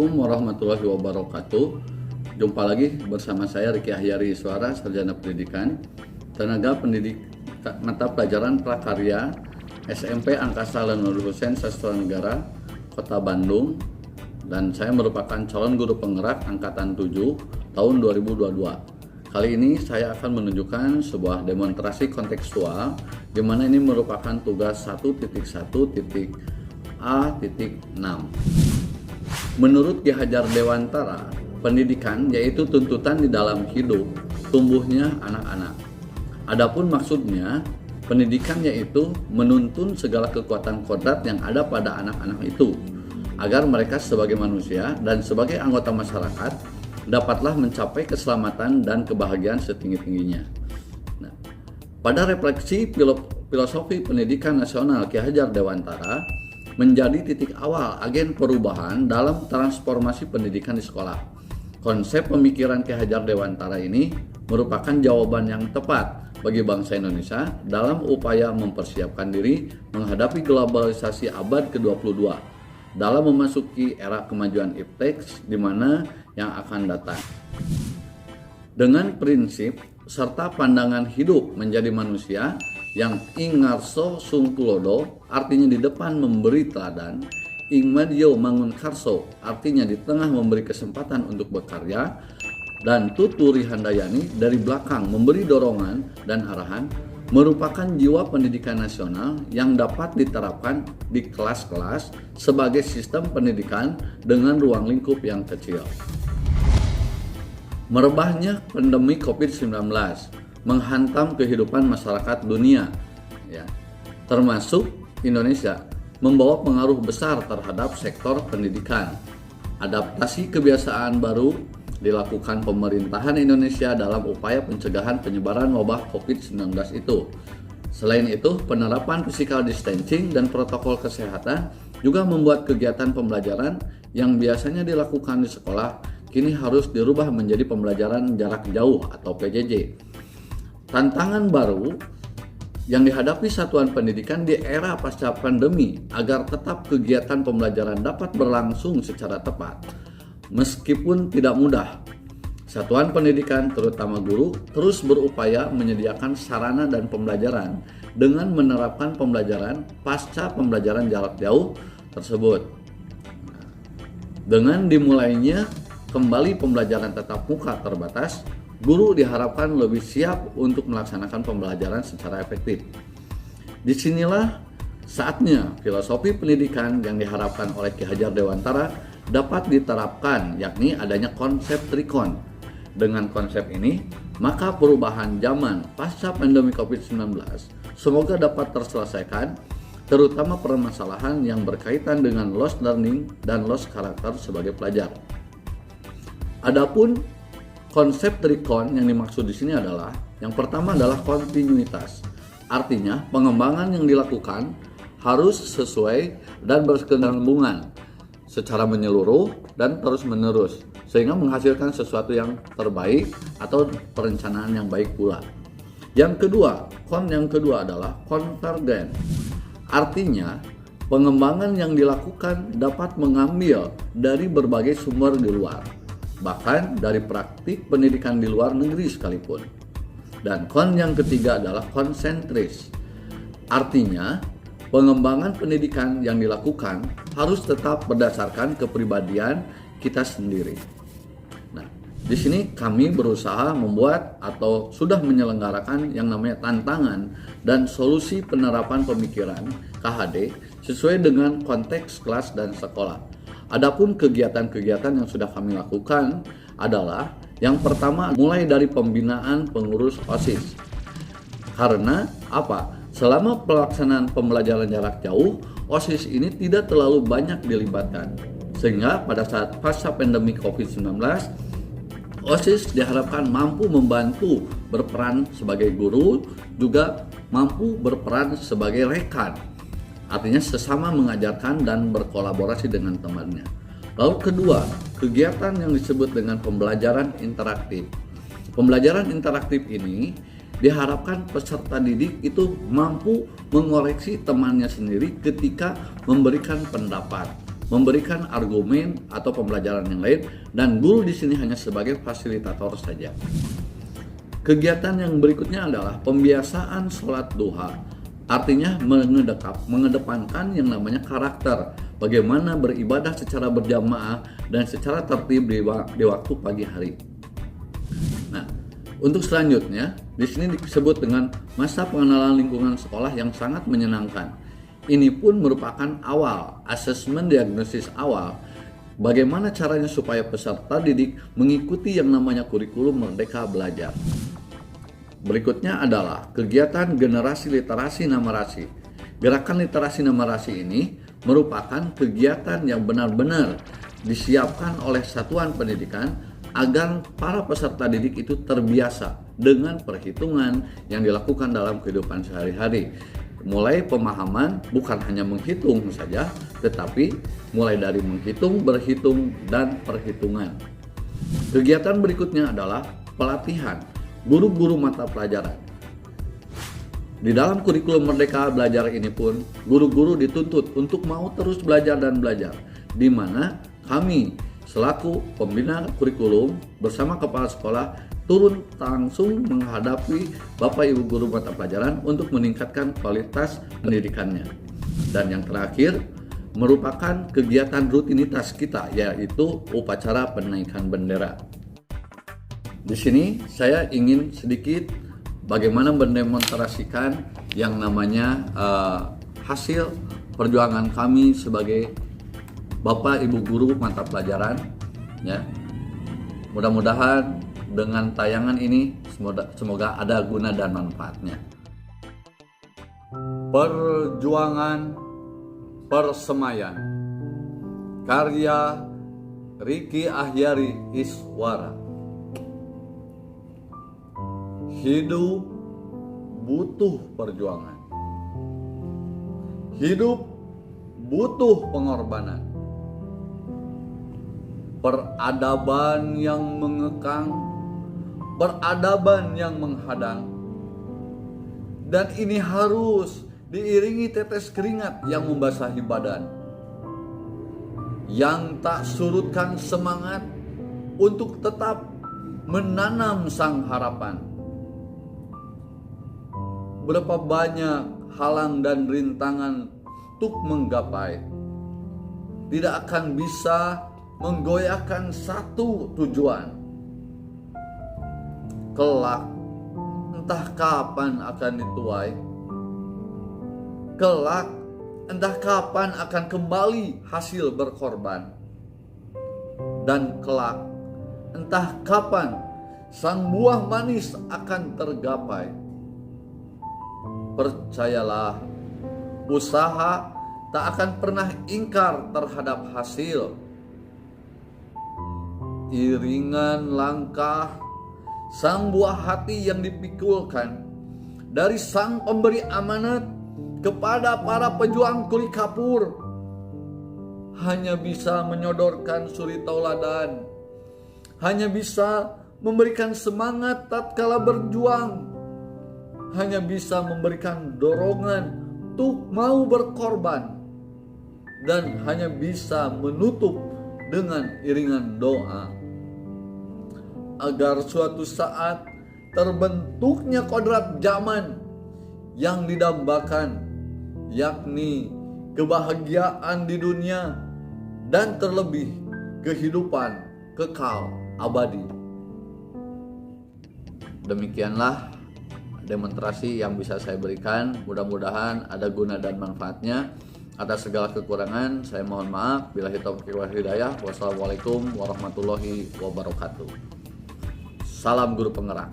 Assalamualaikum warahmatullahi wabarakatuh. Jumpa lagi bersama saya Riki Ahyari Iswara, Sarjana Pendidikan, tenaga pendidik mata pelajaran prakarya SMP Angkasa Nur Husain Sastra Negara Kota Bandung, dan saya merupakan calon guru penggerak angkatan 7 tahun 2022. Kali ini saya akan menunjukkan sebuah demonstrasi kontekstual di mana ini merupakan tugas 1.1.A.6. Menurut Ki Hajar Dewantara, pendidikan yaitu tuntutan di dalam hidup tumbuhnya anak-anak. Adapun maksudnya, pendidikan yaitu menuntun segala kekuatan kodrat yang ada pada anak-anak itu, agar mereka sebagai manusia dan sebagai anggota masyarakat dapatlah mencapai keselamatan dan kebahagiaan setinggi-tingginya. Nah, pada refleksi filosofi pendidikan nasional Ki Hajar Dewantara menjadi titik awal agen perubahan dalam transformasi pendidikan di sekolah. Konsep pemikiran Ki Hajar Dewantara ini merupakan jawaban yang tepat bagi bangsa Indonesia dalam upaya mempersiapkan diri menghadapi globalisasi abad ke-22 dalam memasuki era kemajuan iptek di mana yang akan datang. Dengan prinsip serta pandangan hidup menjadi manusia yang ing ngarso sungkulodo, artinya di depan memberi teladan, ing madyo mangun karso, artinya di tengah memberi kesempatan untuk berkarya, dan tuturi handayani, dari belakang memberi dorongan dan arahan, merupakan jiwa pendidikan nasional yang dapat diterapkan di kelas-kelas sebagai sistem pendidikan dengan ruang lingkup yang kecil. Merebahnya pandemi COVID-19 menghantam kehidupan masyarakat dunia, termasuk Indonesia, membawa pengaruh besar terhadap sektor pendidikan. Adaptasi kebiasaan baru dilakukan pemerintahan Indonesia dalam upaya pencegahan penyebaran wabah COVID-19 itu. Selain itu, penerapan physical distancing dan protokol kesehatan juga membuat kegiatan pembelajaran yang biasanya dilakukan di sekolah kini harus dirubah menjadi pembelajaran jarak jauh atau PJJ. Tantangan baru yang dihadapi satuan pendidikan di era pasca pandemi agar tetap kegiatan pembelajaran dapat berlangsung secara tepat. Meskipun tidak mudah, satuan pendidikan terutama guru terus berupaya menyediakan sarana dan pembelajaran dengan menerapkan pembelajaran pasca pembelajaran jarak jauh tersebut. Dengan dimulainya kembali pembelajaran tatap muka terbatas, guru diharapkan lebih siap untuk melaksanakan pembelajaran secara efektif. Disinilah saatnya filosofi pendidikan yang diharapkan oleh Ki Hajar Dewantara dapat diterapkan, yakni adanya konsep trikon. Dengan konsep ini, maka perubahan zaman pasca pandemi COVID-19 semoga dapat terselesaikan, terutama permasalahan yang berkaitan dengan lost learning dan lost karakter sebagai pelajar. Adapun konsep trikon yang dimaksud di sini adalah, yang pertama adalah kontinuitas. Artinya, pengembangan yang dilakukan harus sesuai dan berkesinambungan secara menyeluruh dan terus-menerus sehingga menghasilkan sesuatu yang terbaik atau perencanaan yang baik pula. Yang kedua adalah konvergen. Artinya, pengembangan yang dilakukan dapat mengambil dari berbagai sumber di luar, bahkan dari praktik pendidikan di luar negeri sekalipun. Dan yang ketiga adalah konsentris. Artinya, pengembangan pendidikan yang dilakukan harus tetap berdasarkan kepribadian kita sendiri. Nah, di sini kami berusaha membuat atau sudah menyelenggarakan yang namanya tantangan dan solusi penerapan pemikiran KHD sesuai dengan konteks kelas dan sekolah. Adapun kegiatan-kegiatan yang sudah kami lakukan adalah yang pertama mulai dari pembinaan pengurus OSIS. Karena apa? Selama pelaksanaan pembelajaran jarak jauh, OSIS ini tidak terlalu banyak dilibatkan. Sehingga pada saat pasca pandemi COVID-19, OSIS diharapkan mampu membantu berperan sebagai guru, juga mampu berperan sebagai rekan. Artinya sesama mengajarkan dan berkolaborasi dengan temannya. Lalu kedua, kegiatan yang disebut dengan pembelajaran interaktif. Pembelajaran interaktif ini diharapkan peserta didik itu mampu mengoreksi temannya sendiri ketika memberikan pendapat, memberikan argumen atau pembelajaran yang lain, dan guru di sini hanya sebagai fasilitator saja. Kegiatan yang berikutnya adalah pembiasaan sholat duha. Artinya mengedepankan yang namanya karakter, bagaimana beribadah secara berjamaah dan secara tertib di waktu pagi hari. Nah, untuk selanjutnya di sini disebut dengan masa pengenalan lingkungan sekolah yang sangat menyenangkan. Ini pun merupakan awal asesmen diagnosis awal bagaimana caranya supaya peserta didik mengikuti yang namanya kurikulum Merdeka Belajar. Berikutnya adalah kegiatan generasi literasi namarasi. Gerakan literasi namarasi ini merupakan kegiatan yang benar-benar disiapkan oleh satuan pendidikan agar para peserta didik itu terbiasa dengan perhitungan yang dilakukan dalam kehidupan sehari-hari. Mulai pemahaman bukan hanya menghitung saja, tetapi mulai dari menghitung, berhitung, dan perhitungan. Kegiatan berikutnya adalah pelatihan guru-guru mata pelajaran. Di dalam kurikulum Merdeka Belajar ini pun, guru-guru dituntut untuk mau terus belajar dan belajar, di mana kami selaku pembina kurikulum bersama kepala sekolah turun langsung menghadapi Bapak Ibu guru mata pelajaran untuk meningkatkan kualitas pendidikannya. Dan yang terakhir merupakan kegiatan rutinitas kita, yaitu upacara penaikan bendera. Di sini saya ingin sedikit bagaimana mendemonstrasikan yang namanya hasil perjuangan kami sebagai Bapak Ibu guru mata pelajaran, ya. Mudah-mudahan dengan tayangan ini semoga ada guna dan manfaatnya. Perjuangan Persemayan, karya Riki Ahyari Iswara. Hidup butuh perjuangan. Hidup butuh pengorbanan. Peradaban yang mengekang, peradaban yang menghadang. Dan ini harus diiringi tetes keringat yang membasahi badan, yang tak surutkan semangat untuk tetap menanam sang harapan. Berapa banyak halang dan rintangan untuk menggapai, tidak akan bisa menggoyahkan satu tujuan. Kelak entah kapan akan dituai, kelak entah kapan akan kembali hasil berkorban, dan kelak entah kapan sang buah manis akan tergapai. Percayalah, usaha tak akan pernah ingkar terhadap hasil. Iringan langkah sang buah hati yang dipikulkan dari sang pemberi amanat kepada para pejuang kuli kapur hanya bisa menyodorkan suri tauladan, hanya bisa memberikan semangat tatkala berjuang, hanya bisa memberikan dorongan untuk mau berkorban, dan hanya bisa menutup dengan iringan doa agar suatu saat terbentuknya kodrat zaman yang didambakan, yakni kebahagiaan di dunia dan terlebih kehidupan kekal abadi. Demikianlah demonstrasi yang bisa saya berikan. Mudah-mudahan ada guna dan manfaatnya. Atas segala kekurangan saya mohon maaf. Billahi taufiq wal hidayah. Wassalamualaikum warahmatullahi wabarakatuh. Salam guru penggerak.